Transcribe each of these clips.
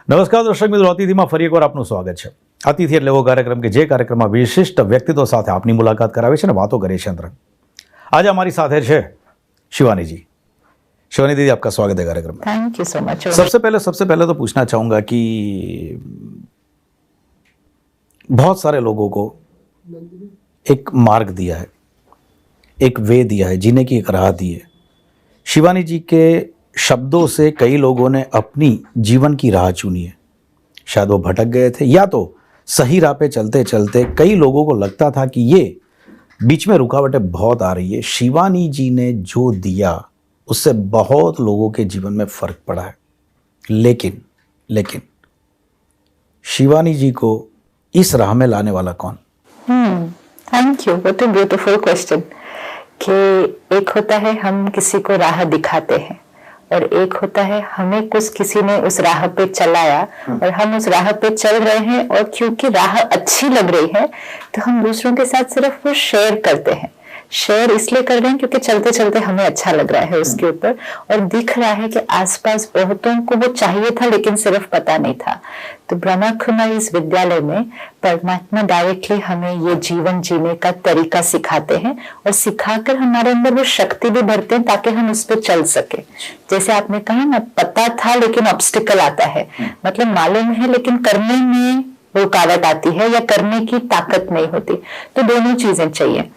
નમસ્કાર દર્શક મિત્રો, અતિથિમાં ફરી એકવાર આપનું સ્વાગત છે. અતિથિ એટલે એવો કાર્યક્રમ કે જે કાર્યક્રમમાં વિશિષ્ટ વ્યક્તિત્વ સાથે આપની મુલાકાત કરાવે છે અને વાતો કરે છે. આજે हमारी साथ है शिवानी जी. शिवानी दीदी, आपका स्वागत है कार्यक्रम में. Thank you so much. सबसे पहले तो पूछना चाहूँगा कि बहुत सारे लोगों को एक मार्ग दिया है, एक वे दिया है, जीने की एक राह दी है. शिवानी जी के शब्दों से कई लोगों ने अपनी जीवन की राह चुनी है. शायद वो भटक गए थे या तो सही राह पे चलते चलते कई लोगों को लगता था कि ये बीच में रुकावटें बहुत आ रही है. शिवानी जी ने जो दिया उससे बहुत लोगों के जीवन में फर्क पड़ा है. लेकिन शिवानी जी को इस राह में लाने वाला कौन? Thank you. What a beautiful question. कि एक होता है हम किसी को राह दिखाते हैं और एक होता है हमें कुछ किसी ने उस राह पे चलाया और हम उस राह पे चल रहे हैं और क्योंकि राह अच्छी लग रही है तो हम दूसरों के साथ सिर्फ वो शेयर करते हैं. शेयर इसलिए कर रहे हैं क्योंकि चलते चलते हमें अच्छा लग रहा है उसके ऊपर और दिख रहा है कि आसपास बहुतों को वो चाहिए था लेकिन सिर्फ पता नहीं था. तो ब्रह्मा कुमारी विद्यालय में परमात्मा डायरेक्टली हमें ये जीवन जीने का तरीका सिखाते हैं और सिखाकर हमारे अंदर वो शक्ति भी भरते हैं ताकि हम उस पर चल सके. जैसे आपने कहा ना, पता था लेकिन ऑब्स्टिकल आता है, मतलब मालूम है लेकिन करने में रुकावट आती है या करने की ताकत नहीं होती. तो दोनों चीजें चाहिए,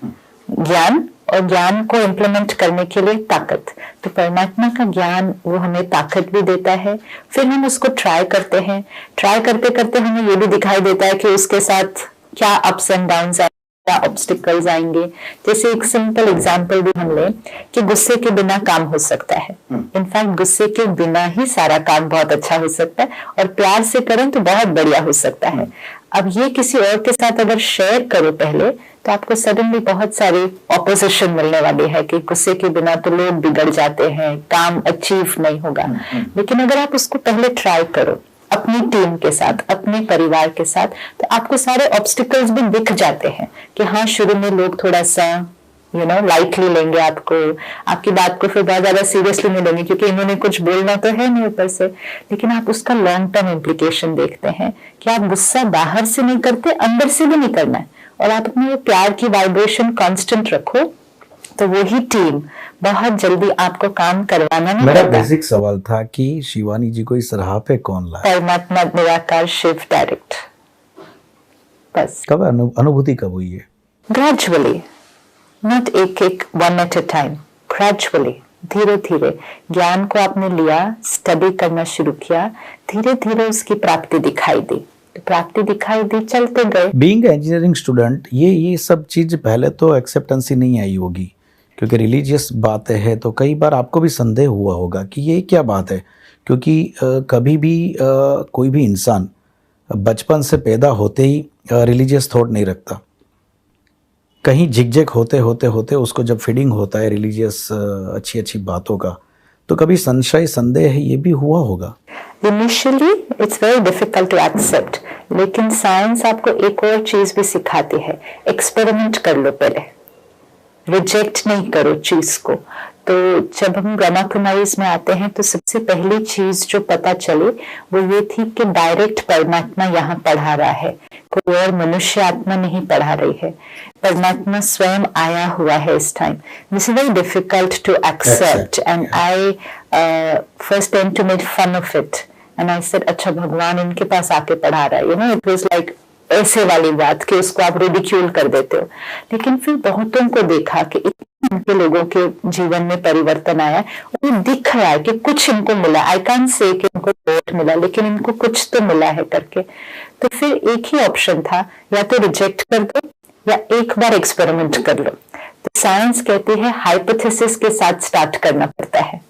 ज्ञान और ज्ञान को इम्प्लीमेंट करने के लिए ताकत. तो परमात्मा का ज्ञान वो हमें ताकत भी देता है. फिर हम उसको ट्राई करते हैं. ट्राई करते करते हमें ये भी दिखाई देता है कि उसके साथ क्या अप्स एंड डाउन्स आएंगे, क्या ऑब्स्टिकल्स आएंगे. जैसे एक सिंपल एग्जांपल भी हम लें कि गुस्से के बिना काम हो सकता है. इनफैक्ट गुस्से के बिना ही सारा काम बहुत अच्छा हो सकता है और प्यार से करें तो बहुत बढ़िया हो सकता है. अब ये किसी और के साथ अगर शेयर करो पहले तो आपको सडनली बहुत सारी ऑपोजिशन मिलने वाली है कि गुस्से के बिना तो लोग बिगड़ जाते हैं, काम अचीव नहीं होगा. लेकिन अगर आप उसको पहले ट्राई करो अपनी टीम के साथ, अपने परिवार के साथ, तो आपको सारे ऑब्स्टिकल्स भी दिख जाते हैं कि हाँ, शुरू में लोग थोड़ा सा लाइटली लेंगे आपको, आपकी बात को फिर बहुत ज्यादा सीरियसली नहीं लेंगे क्योंकि इन्होंने कुछ बोलना तो है नहीं ऊपर से. लेकिन आप उसका लॉन्ग टर्म इम्प्लीकेशन देखते हैं कि आप गुस्सा बाहर से नहीं करते, अंदर से भी नहीं करना है और आप अपने प्यार की वाइब्रेशन कांस्टेंट रखो तो वही टीम बहुत जल्दी आपको काम करवाना नहीं. मेरा बेसिक सवाल था कि शिवानी जी को इस राह पे कौन लाया? परमात्मा, निराकार, शिव डायरेक्ट. बस. कब अनुभूति कब हुई है? ग्रेजुअली, नॉट एक one at a time, gradually, धीरे धीरे ज्ञान को आपने लिया, स्टडी करना शुरू किया, धीरे धीरे उसकी प्राप्ति दिखाई दी. प्राप्ति दिखाई दी, चलते गए. बीइंग इंजीनियरिंग स्टूडेंट ये सब चीज पहले तो एक्सेप्टेंस ही नहीं आई होगी क्योंकि रिलीजियस बातें हैं, तो कई बार आपको भी संदेह हुआ होगा कि ये क्या बात है. क्योंकि कभी भी कोई भी इंसान बचपन से पैदा होते ही रिलीजियस थॉट नहीं रखता. कहीं झिकझक होते होते होते उसको जब फीडिंग होता है रिलीजियस अच्छी अच्छी बातों का, तो कभी संशय संदेह ये भी हुआ होगा. Initially it's very difficult to accept, लेकिन साइंस आपको एक और चीज भी सिखाती है, एक्सपेरिमेंट कर लो पहले, रिजेक्ट नहीं करो चीज को. तो जब हम ब्रह्मा कुमारीज में आते हैं तो सबसे पहली चीज जो पता चली वो ये थी कि डायरेक्ट परमात्मा यहाँ पढ़ा रहा है, कोई और मनुष्य आत्मा नहीं पढ़ा रही है. परमात्मा स्वयं आया हुआ है इस time. This is very difficult to accept and I first tend to make fun of it and I said अच्छा, भगवान इनके पास आके पढ़ा रहा है. इट वाज लाइक ऐसे वाली बात कि उसको आप रिडिक्यूल कर देते हो. लेकिन फिर बहुतों को देखा कि इतने लोगों के जीवन में परिवर्तन आया और दिख रहा है कि कुछ इनको मिला. आई कांट से कि इनको वोट मिला, लेकिन इनको कुछ तो मिला है करके. तो फिर एक ही ऑप्शन था, या तो रिजेक्ट कर दो या एक बार एक्सपेरिमेंट कर लो. तो साइंस कहती है हाइपोथेसिस के साथ स्टार्ट करना पड़ता है.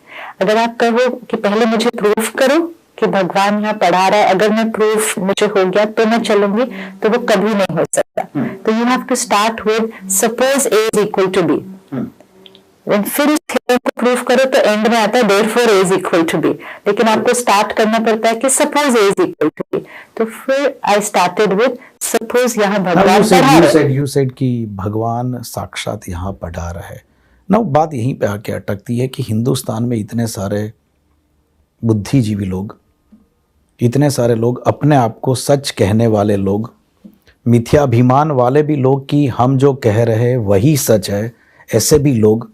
अगर आप कहो कि पहले मुझे प्रूफ करो कि भगवान यहाँ पढ़ा रहा है, अगर मैं प्रूफ मुझे हो गया तो मैं चलूंगी, तो वो कभी नहीं हो सकता. तो you have to start with suppose A is equal to B. फिर को प्रूफ करो तो एंड में आता है therefore A is equal to B. लेकिन आपको स्टार्ट करना पड़ता है कि suppose A is equal to B. तो फिर आई स्टार्टेड विद सपोज यहाँ भगवान पढ़ा रहा है. यू सेड कि भगवान साक्षात यहाँ पढ़ा रहा है. ना बात यहीं पे आके अटकती है कि हिंदुस्तान में इतने सारे बुद्धिजीवी लोग इतने सारे लोग, अपने आप को सच कहने वाले लोग, मिथ्याभिमान वाले भी लोग कि हम जो कह रहे हैं वही सच है, ऐसे भी लोग,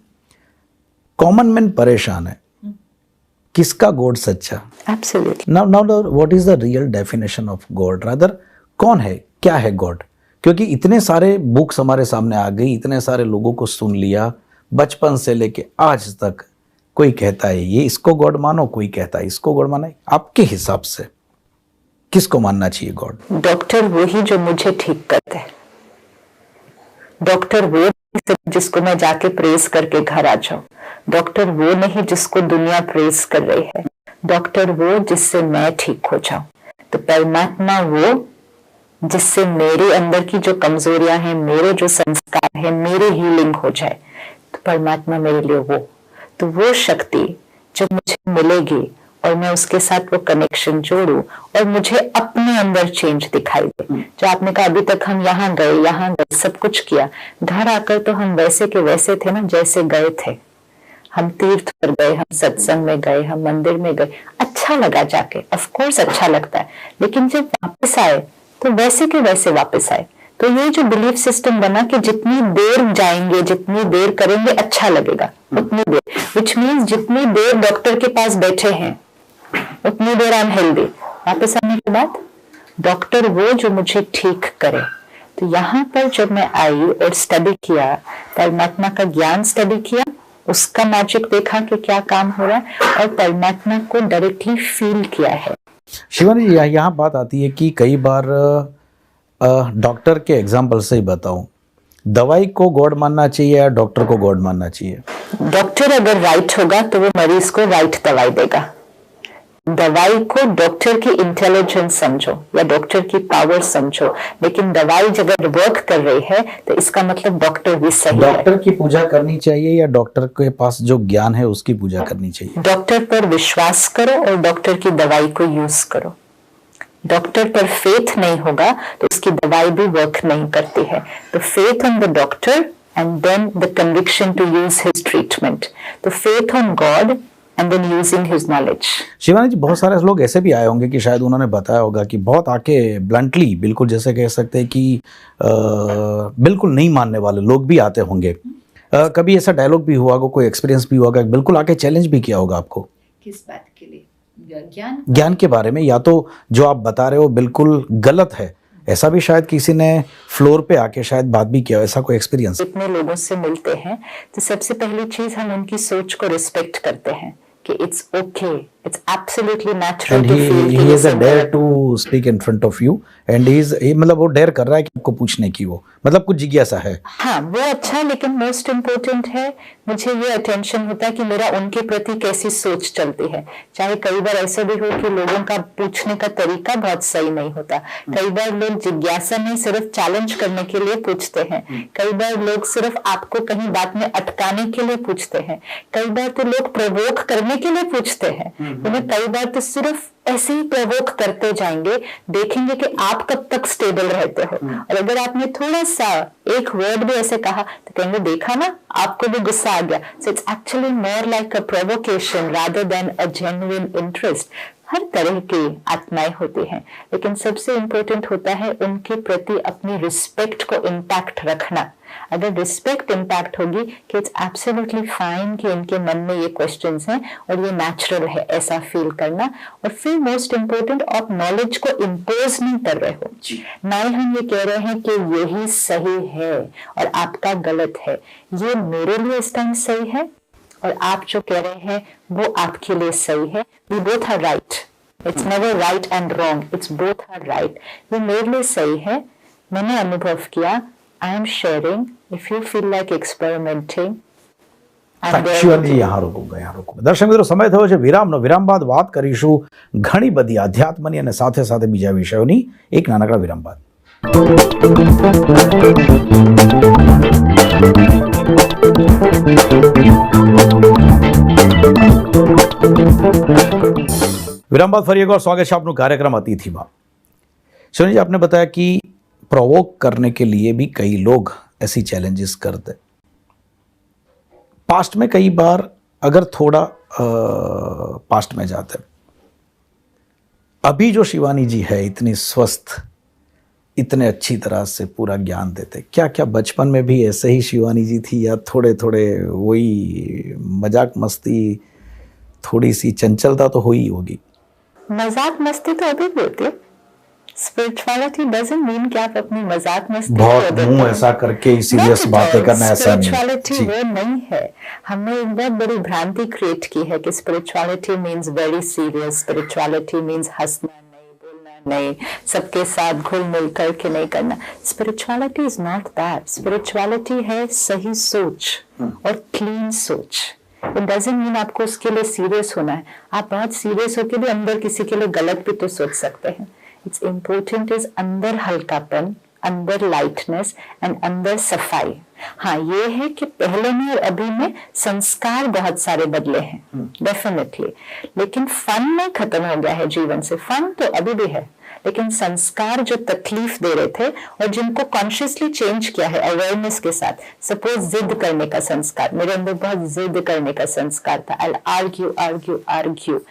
कॉमन मैन परेशान है। किसका गॉड सच्चा? Absolutely. Now what is the real definition of God? Rather कौन है, क्या है गॉड? क्योंकि इतने सारे बुक्स हमारे सामने आ गई, इतने सारे लोगों को सुन लिया, बचपन से लेके आज तक कोई कहता है ये इसको गॉड मानो, कोई कहता है इसको गॉड मानो। आपके हिसाब से किसको मानना चाहिए गॉड? डॉक्टर वो ही जो मुझे ठीक करते हैं। डॉक्टर वो नहीं जिसको मैं जाके प्रेस करके घर आ जाऊं। डॉक्टर वो नहीं जिसको दुनिया प्रेस कर रही है। डॉक्टर वो जिससे मैं ठीक हो जाऊं। तो परमात्मा वो जिससे मेरे अंदर की जो कमजोरियां हैं, मेरे जो संस्कार हैं, मेरी हीलिंग हो जाए। तो परमात्मा मेरे लिए तो वो शक्ति जब मुझे मिलेगी और मैं उसके साथ वो कनेक्शन जोड़ू और मुझे अपने अंदर चेंज दिखाई दे। जो आपने कहा अभी तक हम यहाँ गए सब कुछ किया, घर आकर तो हम वैसे के वैसे थे ना जैसे गए थे। हम तीर्थ पर गए, हम सत्संग में गए, हम मंदिर में गए, अच्छा लगा जाके, ऑफ कोर्स अच्छा लगता है। लेकिन जब वापस आए तो वैसे के वैसे वापस आए। तो ये जो बिलीफ सिस्टम बना कि जितनी देर जाएंगे, जितनी देर करेंगे अच्छा लगेगा, उतनी देर, विच मीन्स जितनी देर डॉक्टर के पास बैठे हैं उतनी देर अनहेल्दी। वापस आने के बाद डॉक्टर वो जो मुझे ठीक करे। तो यहाँ पर जब मैं आई और स्टडी किया, परमात्मा का ज्ञान स्टडी किया, उसका मैजिक देखा कि क्या काम हो रहा है और परमात्मा को डायरेक्टली फील किया है। शिवानी जी, यहाँ बात आती है कि कई बार डॉक्टर के एग्जाम्पल से ही बताऊं, दवाई को गॉड मानना चाहिए या डॉक्टर को गॉड मानना चाहिए? डॉक्टर अगर राइट होगा तो वो मरीज को राइट दवाई देगा। दवाई को डॉक्टर की इंटेलिजेंस समझो या डॉक्टर की पावर समझो, लेकिन दवाई जब वर्क कर रही है तो इसका मतलब डॉक्टर भी सही है। डॉक्टर की पूजा करनी चाहिए या डॉक्टर के पास जो ज्ञान है उसकी पूजा करनी चाहिए? डॉक्टर पर विश्वास करो और डॉक्टर की दवाई को यूज करो। डॉक्टर पर फेथ नहीं होगा तो उसकी दवाई भी वर्क नहीं करती है। तो faith on the doctor and then the conviction to use his treatment. तो faith on God and then using his knowledge। Shivani ji, बहुत सारे लोग ऐसे भी आए होंगे कि शायद उन्होंने बताया होगा कि बहुत आके ब्लंटली, बिल्कुल जैसे कह सकते हैं कि बिल्कुल नहीं मानने वाले लोग भी आते होंगे। कभी ऐसा डायलॉग भी हुआ होगा, कोई एक्सपीरियंस भी हुआ होगा, बिल्कुल आके चैलेंज भी किया होगा आपको? किस बात के लिए? ज्ञान के बारे में, या तो जो आप बता रहे हो बिल्कुल गलत है, ऐसा भी शायद किसी ने फ्लोर पे आके शायद बात भी किया, ऐसा कोई एक्सपीरियंस? इतने लोगों से मिलते हैं तो सबसे पहली चीज हम उनकी सोच को रिस्पेक्ट करते हैं कि it's okay, it's absolutely natural to feel. He is a dare to speak in front of you and he is, मतलब वो डेयर कर रहा है कि आपको पूछने की, वो मतलब कुछ जिज्ञासा है। हाँ, वो अच्छा, लेकिन मोस्ट इम्पोर्टेंट है मुझे ये अटेंशन होता है कि मेरा उनके प्रति कैसी सोच चलती है। चाहे कई बार ऐसे भी हो कि लोगों का पूछने का तरीका बहुत सही नहीं होता। कई बार लोग जिज्ञासा में सिर्फ चैलेंज करने के लिए पूछते हैं। कई बार लोग सिर्फ आपको कहीं बात में अटकाने के लिए पूछते हैं। कई बार तो लोग प्रवोक करने के लिए पूछते हैं। उन्हें कई बार तो सिर्फ ऐसे ही प्रवोक करते जाएंगे, देखेंगे कि आप कब तक स्टेबल रहते हो। और अगर आपने थोड़ा सा एक वर्ड भी ऐसे कहा तो कहेंगे देखा ना, आपको भी गुस्सा आ गया। So it's actually more like a provocation rather than a genuine interest. हर तरह की आत्माएं होती हैं, लेकिन सबसे इंपॉर्टेंट होता है उनके प्रति अपनी रिस्पेक्ट को इंटैक्ट रखना। अगर रिस्पेक्ट इंटैक्ट होगी कि इट्स एब्सोल्युटली फाइन कि इनके मन में ये क्वेश्चंस हैं और ये नेचुरल है ऐसा फील करना। और फिर मोस्ट इंपॉर्टेंट, आप नॉलेज को इम्पोज नहीं कर रहे हो, ना ही हम ये कह रहे हैं कि यही सही है और आपका गलत है। ये मेरे लिए इस टाइम सही है और आप जो कह रहे हैं वो आपके लिए सही है। We both are right, it's never right and wrong, it's both are right. ये मेरे लिए सही है, मैंने अनुभव किया, I am sharing, if you feel like experimenting. શિવાનજી, यहाँ રોકું। દર્શક મિત્રો, સમય થયો છે વિરામનો। વિરામ બાદ વાત કરીશું ઘણી બધી આધ્યાત્મની અને સાથે સાથે બીજા વિષયોની, એક નાનકડા વિરામ બાદ। विराम बाद फरी एक बार स्वागत है आपનું कार्यक्रम अतिथिમાં। शिवानी जी, आपने बताया कि प्रोवोक करने के लिए भी कई लोग ऐसी चैलेंजेस करते। पास्ट में कई बार अगर थोड़ा पास्ट में जाते, अभी जो शिवानी जी है इतनी स्वस्थ, इतने अच्छी तरह से पूरा ज्ञान देते, क्या क्या बचपन में भी ऐसे ही शिवानी जी थी या थोड़े थोड़े वही मजाक मस्ती, थोड़ी सी चंचलता तो हुई होगी? मजाक मस्ती तो अभी भी होती है। स्पिरिचुअलिटी डजंट मीन कि आप अपनी मजाक मस्ती बहुत मुंह ऐसा करके सीरियस बातें करना, ऐसा नहीं। स्पिरिचुअलिटी वो नहीं है। हमने एक बहुत बड़ी भ्रांति क्रिएट की है कि spirituality means very serious, spirituality means हंसना नहीं, बोलना नहीं, सबके साथ घुल मिल करके नहीं करना। Spirituality is not that. Spirituality है सही सोच और क्लीन सोच। इट डजंट मीन आपको उसके लिए सीरियस होना है। आप बहुत सीरियस होकर भी अंदर किसी के लिए गलत भी तो सोच सकते हैं। इट्स इम्पोर्टेंट इज अंदर हल्कापन, अंदर लाइटनेस एंड अंदर सफाई। हाँ, ये है कि पहले में और अभी में संस्कार बहुत सारे बदले हैं, डेफिनेटली। लेकिन फन नहीं खत्म हो गया है जीवन से। फन तो अभी भी है, लेकिन संस्कार जो तकलीफ दे रहे थे और जिनको कॉन्शियसली चेंज किया है अवेयरनेस के साथ। सपोज जिद करने का संस्कार, मेरे अंदर बहुत जिद करने का संस्कार था। आई आर्ग्यू आर्ग्यू आर्ग्यू,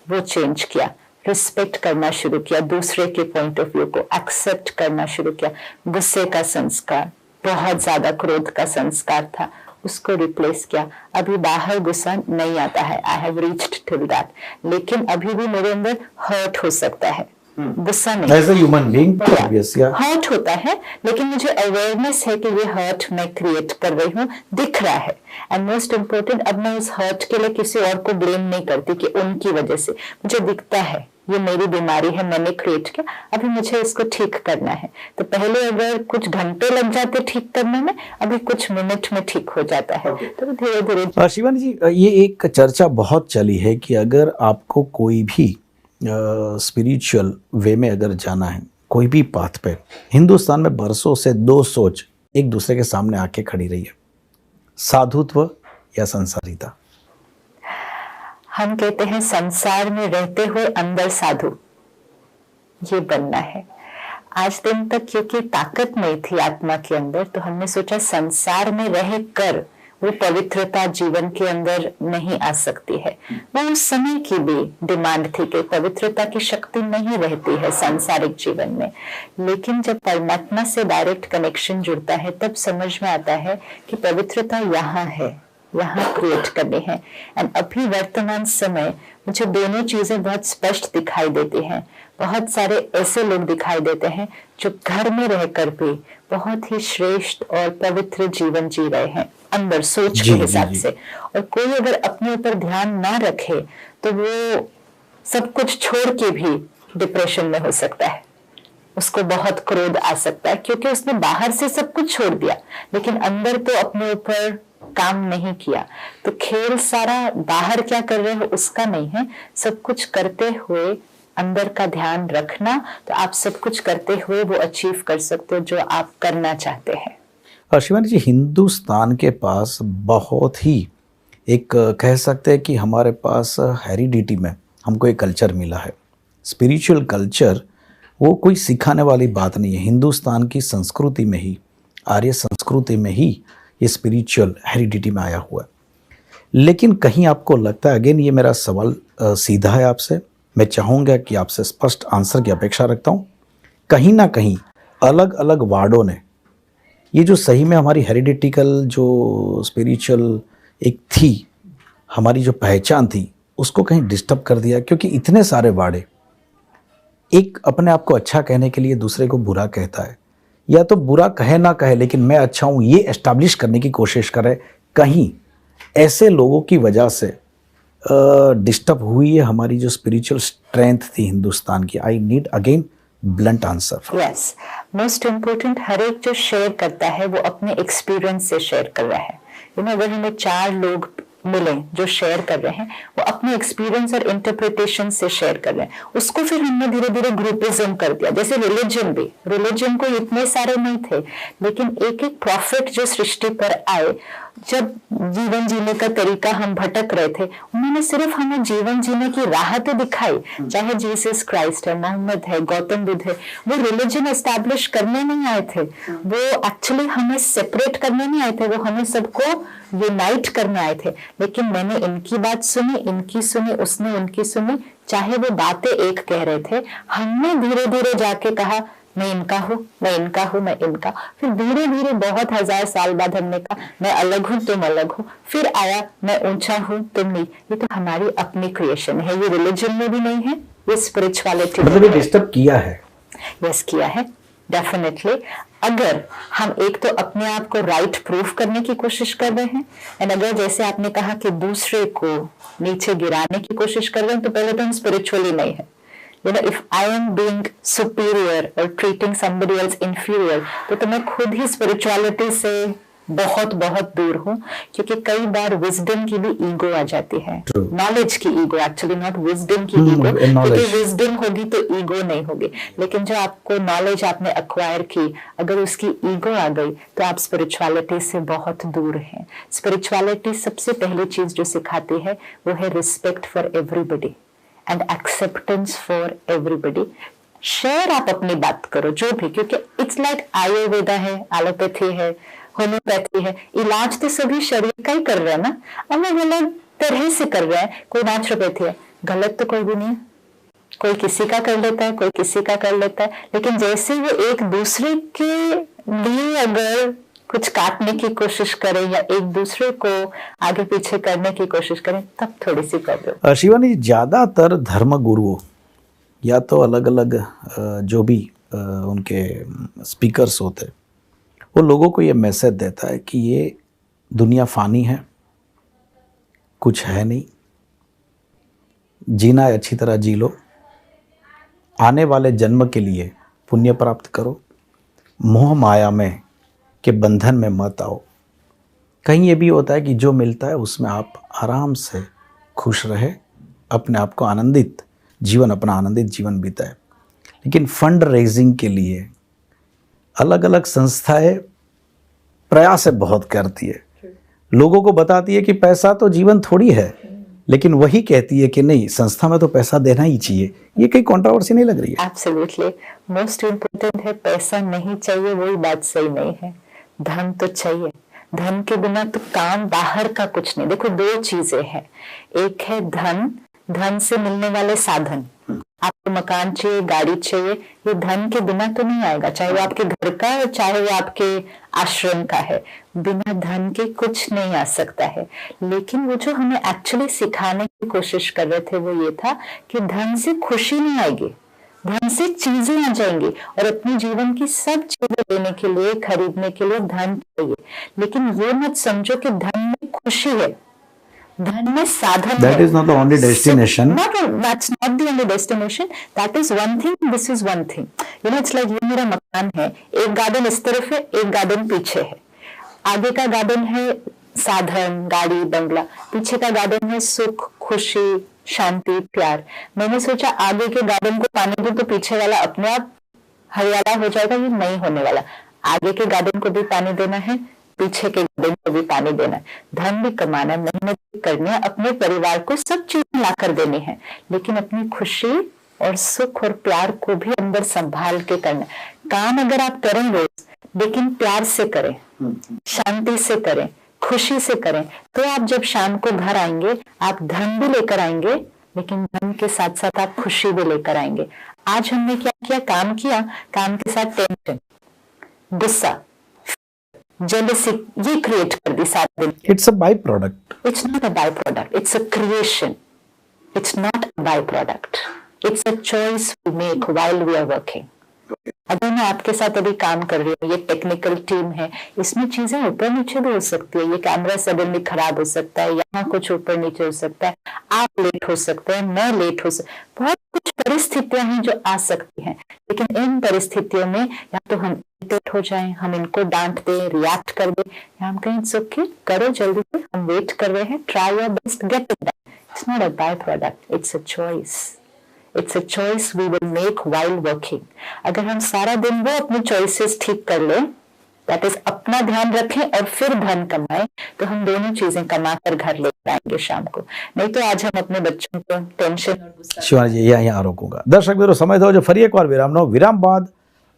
वो चेंज किया। रिस्पेक्ट करना शुरू किया, दूसरे के पॉइंट ऑफ व्यू को एक्सेप्ट करना शुरू किया। गुस्से का संस्कार, बहुत ज्यादा क्रोध का संस्कार था, उसको रिप्लेस किया। अभी बाहर गुस्सा नहीं आता है, I have reached till that. लेकिन अभी भी मेरे अंदर हर्ट हो सकता है, गुस्सा नहीं। As a human being hurt होता है, लेकिन मुझे अवेयरनेस है कि ये हर्ट मैं क्रिएट कर रही हूँ, दिख रहा है। एंड मोस्ट इम्पोर्टेंट, अब मैं उस हर्ट के लिए किसी और को ब्लेम नहीं करती कि उनकी वजह से। मुझे दिखता है ये मेरी बीमारी है, मैंने क्रिएट किया, अभी मुझे इसको ठीक करना है। तो पहले अगर कुछ घंटे लग जाते ठीक करने में, अभी कुछ मिनट में ठीक हो जाता है। तो धीरे धीरे। शिवानी जी, ये एक चर्चा बहुत चली है कि अगर आपको कोई भी स्पिरिचुअल वे में अगर जाना है, कोई भी पाथ पे, हिंदुस्तान में बरसों से दो सोच एक दूसरे के सामने आके खड़ी रही है, साधुत्व या संसारिता। हम कहते हैं संसार में रहते हुए अंदर साधु, ये बनना है। आज दिन तक क्योंकि ताकत नहीं थी आत्मा के अंदर, तो हमने सोचा संसार में रह कर वो पवित्रता जीवन के अंदर नहीं आ सकती है। वो उस समय की भी डिमांड थी कि पवित्रता की शक्ति नहीं रहती है सांसारिक जीवन में। लेकिन जब परमात्मा से डायरेक्ट कनेक्शन जुड़ता है, तब समझ में आता है कि पवित्रता यहाँ है, यहाँ क्रिएट करनी है। एंड अभी वर्तमान समय मुझे दोनों चीजें बहुत स्पष्ट दिखाई देती हैं। बहुत सारे ऐसे लोग दिखाई देते हैं जो घर में रहकर भी बहुत ही श्रेष्ठ और पवित्र जीवन जी रहे हैं अंदर सोच के हिसाब से। और कोई अगर अपने ऊपर ध्यान ना रखे तो वो सब कुछ छोड़ के भी डिप्रेशन में हो सकता है। उसको बहुत क्रोध आ सकता है क्योंकि उसने बाहर से सब कुछ छोड़ दिया, लेकिन अंदर तो अपने ऊपर काम नहीं किया। तो खेल सारा बाहर क्या कर रहे हो उसका नहीं है, सब कुछ करते हुए अंदर का ध्यान रखना, तो आप सब कुछ करते हुए वो अचीव कर सकते हो जो आप करना चाहते हैं। शिवानी जी, हिंदुस्तान के पास बहुत ही एक कह सकते हैं कि हमारे पास हेरिडिटी में हमको एक कल्चर मिला है, स्पिरिचुअल कल्चर। वो कोई सिखाने वाली बात नहीं है, हिंदुस्तान की संस्कृति में ही, आर्य संस्कृति में ही ये स्पिरिचुअल हेरिडिटी में आया हुआ है। लेकिन कहीं आपको लगता है, अगेन ये मेरा सवाल सीधा है आपसे, मैं चाहूँगा कि आपसे स्पष्ट आंसर की अपेक्षा रखता हूँ, कहीं ना कहीं अलग अलग वार्डों ने ये जो सही में हमारी हेरिडिटिकल जो स्पिरिचुअल एक थी, हमारी जो पहचान थी, उसको कहीं डिस्टर्ब कर दिया? क्योंकि इतने सारे वार्डे, एक अपने आप को अच्छा कहने के लिए दूसरे को बुरा कहता है, या तो बुरा कहे ना कहे लेकिन मैं अच्छा हूँ ये एस्टैब्लिश करने की कोशिश करे। कहीं ऐसे लोगों की वजह से डिस्टर्ब हुई है हमारी जो स्पिरिचुअल स्ट्रेंथ थी हिंदुस्तान की। I need again blunt answer. Yes, most important, हर एक जो शेयर करता है वो अपने एक्सपीरियंस से शेयर कर रहा है। अगर हमें 4 लोग मिले जो शेयर कर रहे हैं, वो अपने एक्सपीरियंस और इंटरप्रिटेशन से शेयर कर रहे हैं, उसको फिर हमने धीरे धीरे ग्रुपिज्म कर दिया। जैसे रिलीजन को इतने सारे नहीं थे, लेकिन एक एक प्रॉफिट जो सृष्टि पर आए जब जीवन जीने का तरीका हम भटक रहे थे, उन्होंने सिर्फ हमें जीवन जीने की राह तो दिखाई। चाहे जीसस क्राइस्ट है, मोहम्मद है, गौतम बुद्ध है, वो रिलीजन एस्टैब्लिश करने नहीं आए थे, वो एक्चुअली हमें सेपरेट करने नहीं आए थे, वो हमें सबको यूनाइट करने आए थे। लेकिन मैंने इनकी बात सुनी, इनकी सुनी, उसने उनकी सुनी, चाहे वो बातें एक कह रहे थे, हमने धीरे धीरे जाके कहा मैं इनका हूँ, मैं इनका हूँ, मैं इनका। फिर धीरे धीरे बहुत 1000 साल बाद हमने कहा मैं अलग हूँ, तुम अलग हो। फिर आया मैं ऊंचा हूँ, तुम नहीं। ये तो हमारी अपनी क्रिएशन है, ये रिलीजन में भी नहीं है, ये स्पिरिचुअलिटी मतलब ये डिस्टर्ब किया है। यस, किया है डेफिनेटली। अगर हम एक तो अपने आप को राइट प्रूफ करने की कोशिश कर रहे हैं, एंड अगर जैसे आपने कहा कि दूसरे को नीचे गिराने की कोशिश कर रहे हैं, तो पहले तो हम स्पिरिचुअली नहीं है। You know, if I am being superior or treating somebody else inferior, तो मैं खुद ही spirituality से बहुत बहुत दूर हूँ, क्योंकि कई बार wisdom की भी ego आ जाती है, knowledge की ego, actually not wisdom की ego, क्योंकि wisdom होगी तो ego नहीं होगी। लेकिन जो आपको knowledge आपने acquire की, अगर उसकी ego आ गई, तो आप spirituality से बहुत दूर हैं। spirituality सबसे पहली चीज जो सिखाती है वो है respect for everybody and acceptance for everybody. Share आप अपनी बात करो जो भी, क्योंकि इट्स लाइक आयुर्वेदा है, एलोपैथी है, होम्योपैथी है, इलाज तो सभी शरीर का ही कर रहे हैं ना, अलग अलग तरह से कर रहे हैं। कोई नेचुरोपैथी है, गलत तो कोई भी नहीं है, कोई किसी का कर लेता है, कोई किसी का कर लेता है, लेकिन जैसे वो एक दूसरे के लिए अगर कुछ काटने की कोशिश करें या एक दूसरे को आगे पीछे करने की कोशिश करें, तब थोड़ी सी प्रॉब्लम। शिवानी, ज़्यादातर धर्म गुरुओं या तो अलग अलग जो भी उनके स्पीकर्स होते, वो लोगों को ये मैसेज देता है कि ये दुनिया फ़ानी है, कुछ है नहीं, जीना है अच्छी तरह जी लो, आने वाले जन्म के लिए पुण्य प्राप्त करो, मोह माया में के बंधन में मत आओ। कहीं ये भी होता है कि जो मिलता है उसमें आप आराम से खुश रहे, अपने आप को आनंदित जीवन, अपना आनंदित जीवन बिताए। लेकिन फंड रेजिंग के लिए अलग अलग संस्थाएं प्रयास बहुत करती है, लोगों को बताती है कि पैसा तो जीवन थोड़ी है, लेकिन वही कहती है कि नहीं, संस्था में तो पैसा देना ही चाहिए। ये कहीं कंट्रोवर्सी नहीं लग रही है? एब्सोल्युटली, मोस्ट इम्पोर्टेंट है पैसा नहीं चाहिए, वही बात सही नहीं है। धन तो चाहिए, धन के बिना तो काम बाहर का कुछ नहीं। देखो, दो चीजें हैं, एक है धन, धन से मिलने वाले साधन, आपको मकान चाहिए, गाड़ी चाहिए, ये धन के बिना तो नहीं आएगा, चाहे वो आपके घर का है, चाहे वो आपके आश्रम का है, बिना धन के कुछ नहीं आ सकता है। लेकिन वो जो हमें एक्चुअली सिखाने की कोशिश कर रहे थे वो ये था कि धन से खुशी नहीं आएगी, धन से चीजें आ जाएंगी, और अपने जीवन की सब चीजें लेने के लिए, खरीदने के लिए धन चाहिए। लेकिन ये मत समझो कि धन में खुशी है, धन में साधन That is not the only destination. That's not the only destination. That is one thing. This is one thing. You know, it's like ये मेरा मकान है, एक गार्डन इस तरफ है, एक गार्डन पीछे है। आगे का गार्डन है साधन, गाड़ी, बंगला, पीछे का गार्डन है सुख, खुशी, शांति, प्यार। मैंने सोचा आगे के गार्डन को पानी दूं तो पीछे वाला अपने आप हरियाला हो जाएगा, ये नहीं होने वाला। आगे के गार्डन को भी पानी देना है, पीछे के गार्डन को भी पानी देना है, धन भी कमाना है, मेहनत भी करनी है, अपने परिवार को सब चीजें लाकर देनी है, लेकिन अपनी खुशी और सुख और प्यार को भी अंदर संभाल के करना। काम अगर आप करें रोज, लेकिन प्यार से करें, शांति से करें, खुशी से करें, तो आप जब शाम को घर आएंगे, आप धन भी लेकर आएंगे, लेकिन धन के साथ साथ आप खुशी भी लेकर आएंगे। आज हमने क्या किया? काम किया, काम के साथ टेंशन, गुस्सा, जेलसी, ये क्रिएट कर दी साथ दिन। It's a by product, it's not a by product, it's a creation, it's not a by product, it's a choice we make while we are working. अगर मैं आपके साथ अभी काम कर रही हूँ, ये टेक्निकल टीम है, इसमें चीजें ऊपर नीचे भी हो सकती है, ये कैमरा सडनली खराब हो सकता है, यहाँ कुछ ऊपर नीचे हो सकता है, आप लेट हो सकते हैं, मैं लेट हो सकता, बहुत कुछ परिस्थितियां हैं जो आ सकती हैं। लेकिन इन परिस्थितियों में या तो हम इरिटेट हो जाएं, हम इनको डांट दें, रिएक्ट कर दें, या हम कहें इट्स ओके, करो जल्दी से, हम वेट कर रहे हैं, try your best, get it done. It's not a by product, it's a choice. It's a choice we will make while working. अगर हम सारा दिन वो अपने choices ठीक कर लें, दैट इज अपना ध्यान रखें और फिर धन कमाएं, तो हम दोनों चीजें कमा कर घर लेकर आएंगे शाम को। नहीं तो आज हम अपने बच्चों को टेंशन और गुस्सा। શિવાનીજી અહીંયા રોકુંગા દર્શક મિત્રો સમય થયો છે ફરી એકવાર વિરામનો વિરામ બાદ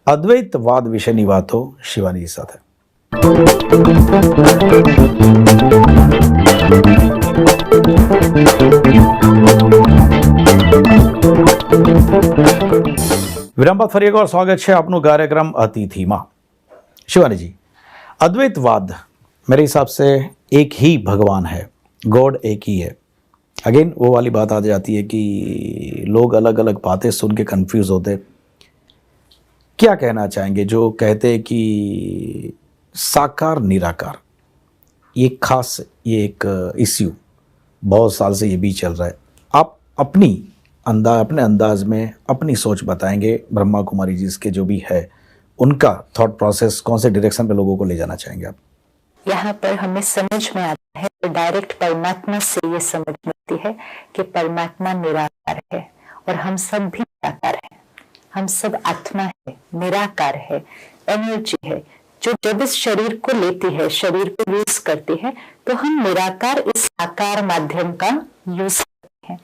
અદ્વૈતવાદ વિશેની વાતો શિવાનીજી સાથે। વિરામ બાદ ફરી એકવાર સ્વાગત છે આપનું કાર્યક્રમ અતિથિમાં। शिवानी जी, अद्वैतवाद मेरे हिसाब से एक ही भगवान है, गॉड एक ही है। अगेन वो वाली बात आ जाती है कि लोग अलग अलग बातें सुन के कंफ्यूज होते। क्या कहना चाहेंगे जो कहते हैं कि साकार निराकार, ये खास ये एक इश्यू बहुत साल से ये भी चल रहा है। आप अपने अंदाज में अपनी सोच बताएंगे, ब्रह्मा कुमारी जी इसके जो भी है उनका थॉट प्रोसेस कौन से डायरेक्शन पे लोगों को ले जाना चाहेंगे आप? यहाँ पर हमें समझ में आता है तो डायरेक्ट परमात्मा से ये समझ मिलती है कि परमात्मा निराकार है और हम सब भी निराकार हैं। हम सब आत्मा है, निराकार है, एनर्जी है जो जब इस शरीर को लेती है, शरीर को यूज करती है, तो हम निराकार इस साकार माध्यम का यूज करते हैं।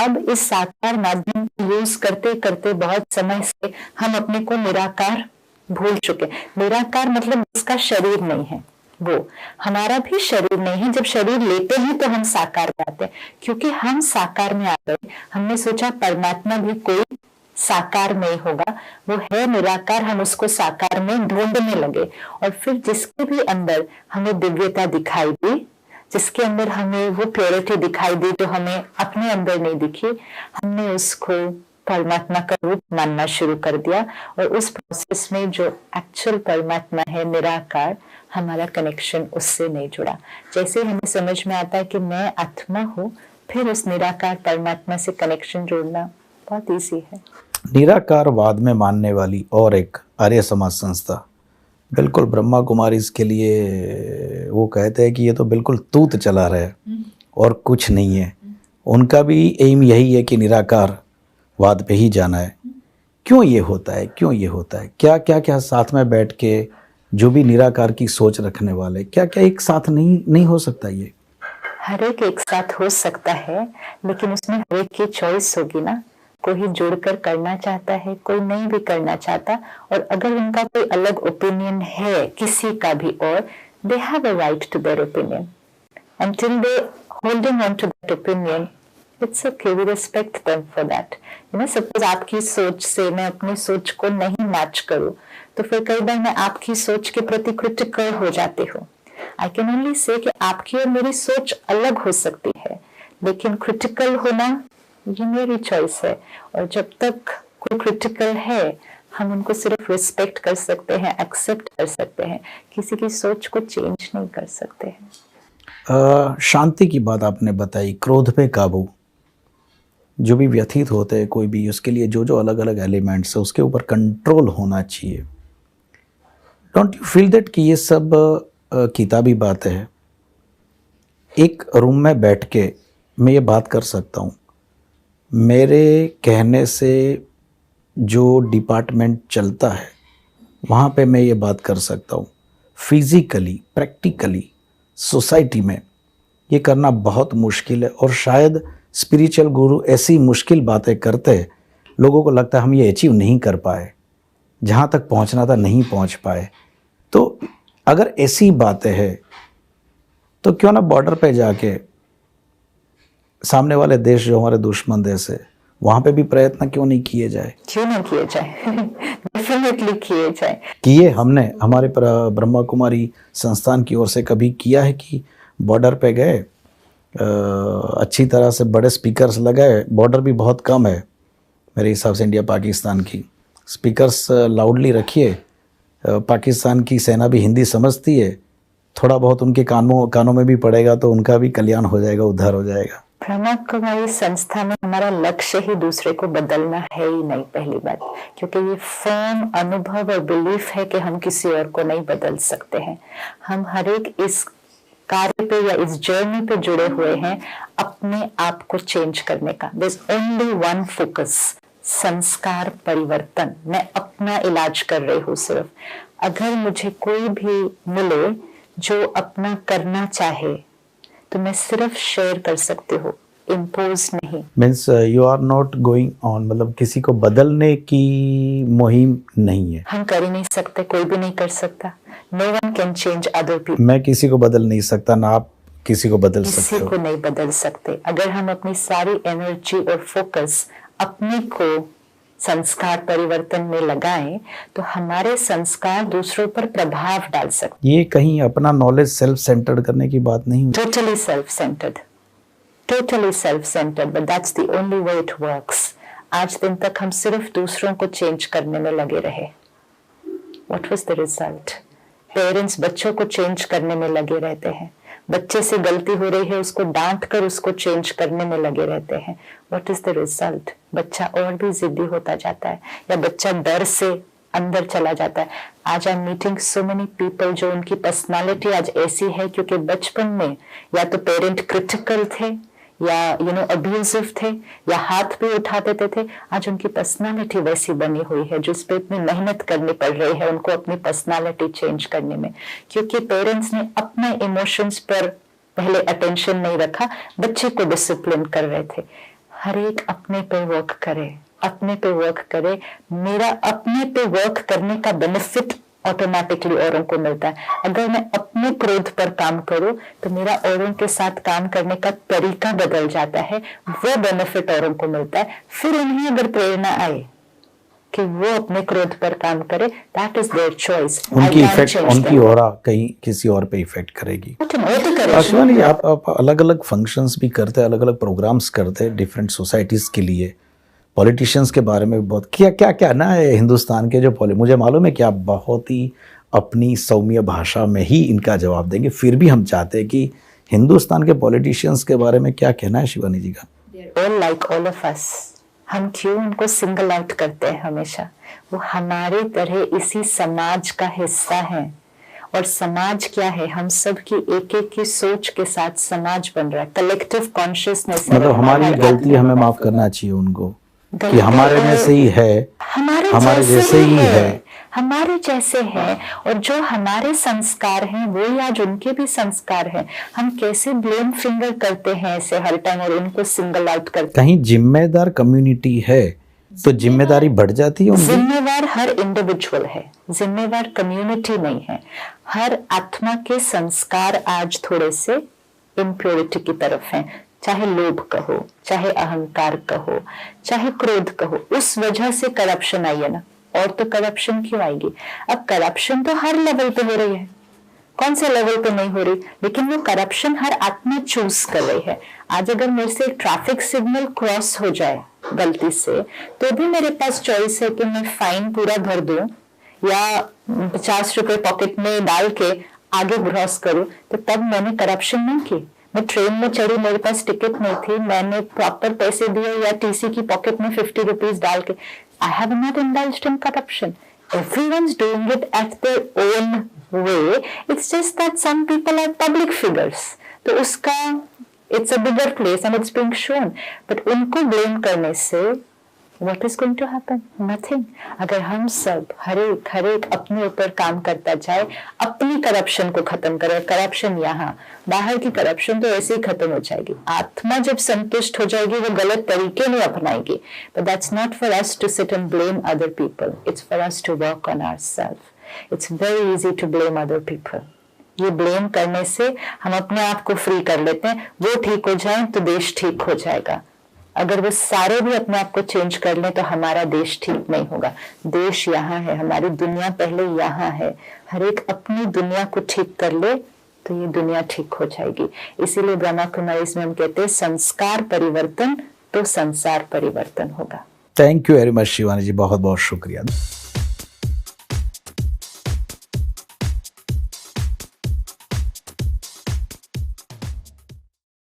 अब इस साकार माध्यम को यूज करते करते बहुत समय से हम अपने को निराकार भूल चुके। निराकार मतलब उसका शरीर नहीं है, वो हमारा भी शरीर नहीं है। जब शरीर लेते हैं तो हम साकार में आते हैं, क्योंकि हम साकार में आ गए। हमने सोचा परमात्मा भी कोई साकार में ही होगा, वो है निराकार, हम उसको साकार में ढूंढने लगे। और फिर जिसके भी अंदर हमें दिव्यता दिखाई दी, जिसके अंदर हमें वो प्योरिटी दिखाई दी जो हमें अपने अंदर नहीं दिखी, हमने उसको परमात्मा का रूप मानना शुरू कर दिया। और उस प्रोसेस में जो एक्चुअल परमात्मा है निराकार, हमारा कनेक्शन उससे नहीं जुड़ा। जैसे हमें समझ में आता है कि मैं आत्मा हूँ, फिर उस निराकार परमात्मा से कनेक्शन जोड़ना बहुत ईजी है। निराकारवाद में मानने वाली और एक आर्य समाज संस्था बिल्कुल ब्रह्मा कुमारी इसके लिए वो कहते हैं कि ये तो बिल्कुल तूत चला रहे हैं और कुछ नहीं है। उनका भी एम यही है कि निराकार वाद पे ही जाना है। क्यों ये होता है, क्यों ये होता है? क्या क्या क्या साथ में बैठ के जो भी निराकार की सोच रखने वाले, क्या क्या एक साथ नहीं हो सकता? ये हर एक साथ हो सकता है, लेकिन उसमें हर एक की चॉइस होगी ना। कोई जुड़कर करना चाहता है, कोई नहीं भी करना चाहता। और अगर उनका कोई अलग ओपिनियन है किसी का भी, और they have a right to their opinion, until they holding on to that opinion, it's okay, we respect them for that. You know, suppose आपकी सोच से मैं अपनी सोच को नहीं मैच करूं, तो फिर कई बार मैं आपकी सोच के प्रति क्रिटिकल हो जाती हूँ। आई कैन ओनली से कि आपकी और मेरी सोच अलग हो सकती है, लेकिन क्रिटिकल होना ये मेरी चॉइस है। और जब तक कोई क्रिटिकल है, हम उनको सिर्फ रिस्पेक्ट कर सकते हैं, एक्सेप्ट कर सकते हैं, किसी की सोच को चेंज नहीं कर सकते हैं। शांति की बात आपने बताई, क्रोध पे काबू जो भी व्यथित होते हैं कोई भी, उसके लिए जो जो अलग अलग एलिमेंट्स है उसके ऊपर कंट्रोल होना चाहिए। डोंट यू फील दैट कि ये सब किताबी बातें हैं? एक रूम में बैठ के मैं ये बात कर सकता हूँ, मेरे कहने से जो डिपार्टमेंट चलता है वहाँ पे मैं ये बात कर सकता हूँ। फिजिकली, प्रैक्टिकली सोसाइटी में ये करना बहुत मुश्किल है। और शायद स्पिरिचुअल गुरु ऐसी मुश्किल बातें करते हैं, लोगों को लगता है हम ये अचीव नहीं कर पाए, जहाँ तक पहुँचना था नहीं पहुँच पाए। तो अगर ऐसी बातें हैं तो क्यों ना बॉर्डर पे जाके सामने वाले देश जो हमारे दुश्मन देश है, वहाँ पे भी प्रयत्न क्यों नहीं किए जाए? क्यों नहीं किए जाए? डेफिनेटली किए जाए। किए हमने, हमारे ब्रह्मा कुमारी संस्थान की ओर से कभी किया है कि बॉर्डर पे गए, अच्छी तरह से बड़े स्पीकर्स लगाए। बॉर्डर भी बहुत कम है मेरे हिसाब से इंडिया पाकिस्तान की, स्पीकर्स लाउडली रखिए। पाकिस्तान की सेना भी हिंदी समझती है, थोड़ा बहुत उनके कानों में भी पड़ेगा तो उनका भी कल्याण हो जाएगा, उद्धार हो जाएगा। ब्रह्मा कुमारी संस्था में हमारा लक्ष्य ही दूसरे को बदलना है ही नहीं, पहली बात, क्योंकि ये फर्म अनुभव और बिलीफ है कि हम किसी और को नहीं बदल सकते हैं। हम हर एक इस कार्य पे या इस जर्नी पे जुड़े हुए हैं अपने आप को चेंज करने का। There's only one focus, संस्कार परिवर्तन। मैं अपना इलाज कर रही हूँ सिर्फ। अगर मुझे कोई भी मिले जो अपना करना चाहे तो मैं सिर्फ शेयर कर सकती हूँ, इम्पोज नहीं। Means you are not going on, मतलब किसी को बदलने की मुहिम नहीं है। हम कर ही नहीं सकते, कोई भी नहीं कर सकता। No one can change other people. मैं किसी को बदल नहीं सकता, ना आप किसी को बदल सकते किसी हो। को नहीं बदल सकते। अगर हम अपनी सारी एनर्जी और फोकस अपने को संस्कार परिवर्तन में लगाएं तो हमारे संस्कार दूसरों पर प्रभाव डाल सकते। ये कहीं अपना नॉलेज सेल्फ सेंटर्ड करने की बात नहीं हुई। Totally self centred, totally self centred, but that's the only way it works. आज दिन तक हम सिर्फ दूसरों को चेंज करने में लगे रहे। What was the result? Parents बच्चों को चेंज करने में लगे रहते हैं। बच्चे से गलती हो रही है, उसको डांट कर उसको चेंज करने में लगे रहते हैं। What is the result? बच्चा और भी जिद्दी होता जाता है या बच्चा डर से अंदर चला जाता है। आज I am meeting so many people जो उनकी पर्सनालिटी आज ऐसी है क्योंकि बचपन में या तो पेरेंट क्रिटिकल थे या अब्यूजिव थे या हाथ भी उठा देते थे। आज उनकी पर्सनालिटी वैसी बनी हुई है जिस पे इतनी मेहनत करनी पड़ रही है उनको अपनी पर्सनालिटी चेंज करने में, क्योंकि पेरेंट्स ने अपने इमोशंस पर पहले अटेंशन नहीं रखा, बच्चे को डिसिप्लिन कर रहे थे। हर एक अपने पे वर्क करे, अपने पे वर्क करे। मेरा अपने पे वर्क करने का बेनिफिट ऑटोमेटिकली औरों को मिलता है। अगर मैं अपने क्रोध पर काम करूं तो मेरा औरों के साथ काम करने का तरीका बदल जाता है, वो बेनिफिट औरों को मिलता है। फिर उन्हें अगर प्रेरणा आए कि वो अपने क्रोध पर काम करे, दैट इज देयर चॉइस। उनकी इफेक्ट, उनकी ऑरा कहीं किसी और पे इफेक्ट करेगी। शिवानी, आप अलग अलग फंक्शंस भी करते हैं, अलग अलग प्रोग्राम्स करते हैं डिफरेंट सोसाइटीज के लिए। पॉलिटिशियंस के बारे में बहुत क्या ना है हिंदुस्तान के जो मुझे मालूम है कि आप बहुत ही अपनी सौम्य भाषा में ही इनका जवाब देंगे, फिर भी हम चाहते हैं कि हिंदुस्तान के पॉलिटिशियंस के बारे में क्या कहना है शिवानी जी का? All like all of us. हम क्यों उनको सिंगल आउट करते हैं हमेशा? वो हमारे तरह इसी समाज का हिस्सा है। और समाज क्या है? हम सब की एक एक की सोच के साथ समाज बन रहा है। कलेक्टिव कॉन्शियसनेस, मतलब हमारी गलती हमें माफ करना चाहिए उनको कि हमारे में से ही है, हमारे जैसे ही है, हमारे जैसे हैं। और जो हमारे संस्कार हैं वो आज उनके भी संस्कार हैं। हम कैसे ब्लेम फिंगर करते हैं ऐसे हर टाइम और उनको सिंगल आउट करते हैं। कहीं जिम्मेदार कम्युनिटी है तो जिम्मेदारी बढ़ जाती है। जिम्मेवार हर इंडिविजुअल है, जिम्मेवार कम्युनिटी नहीं है। हर आत्मा के संस्कार आज थोड़े से इम्प्योरिटी की तरफ हैं, चाहे लोभ कहो, चाहे अहंकार कहो, चाहे क्रोध कहो। उस वजह से करप्शन आई है ना, और तो करप्शन क्यों आएगी? अब करप्शन तो हर लेवल पे हो रही है, कौन से लेवल पे नहीं हो रही? लेकिन वो करप्शन हर आत्मा चूज कर रही है। आज अगर मेरे से ट्रैफिक सिग्नल क्रॉस हो जाए गलती से, तो भी मेरे पास चॉइस है कि मैं फाइन पूरा भर दूं या 50 रुपए पॉकेट में डाल के आगे क्रॉस करूं, तो तब मैंने करप्शन नहीं की। मैं ट्रेन में चढ़ी, मेरे पास टिकट नहीं थी, मैंने प्रॉपर पैसे दिए या टीसी की पॉकेट में 50 रुपीज डाल के, I have not indulged in corruption. Everyone's doing it at their own way. It's just that some people are public figures. तो उसका it's a bigger place and it's being shown. But उनको blame करने से what is going to happen? Nothing. अगर हम सब हर एक अपने ऊपर काम करता जाए, अपनी करप्शन को खत्म करे। करप्शन यहाँ, बाहर की करप्शन तो ऐसे ही खत्म हो जाएगी। आत्मा जब संतुष्ट हो जाएगी वो गलत तरीके नहीं अपनाएगी। But that's not for us to sit and blame other people. It's for us to work on ourselves. It's very easy to blame other people. ये ब्लेम करने से हम अपने आप को फ्री कर लेते हैं। वो ठीक हो जाए तो देश ठीक हो जाएगा। अगर वो सारे भी अपने आप को चेंज कर लें तो हमारा देश ठीक नहीं होगा। देश यहाँ है, हमारी दुनिया पहले यहाँ है। हर एक अपनी दुनिया को ठीक कर ले तो ये दुनिया ठीक हो जाएगी। इसीलिए ब्रह्मा कुमारी में हम कहते हैं संस्कार परिवर्तन तो संसार परिवर्तन होगा। Thank you very much Shivani ji, बहुत बहुत शुक्रिया।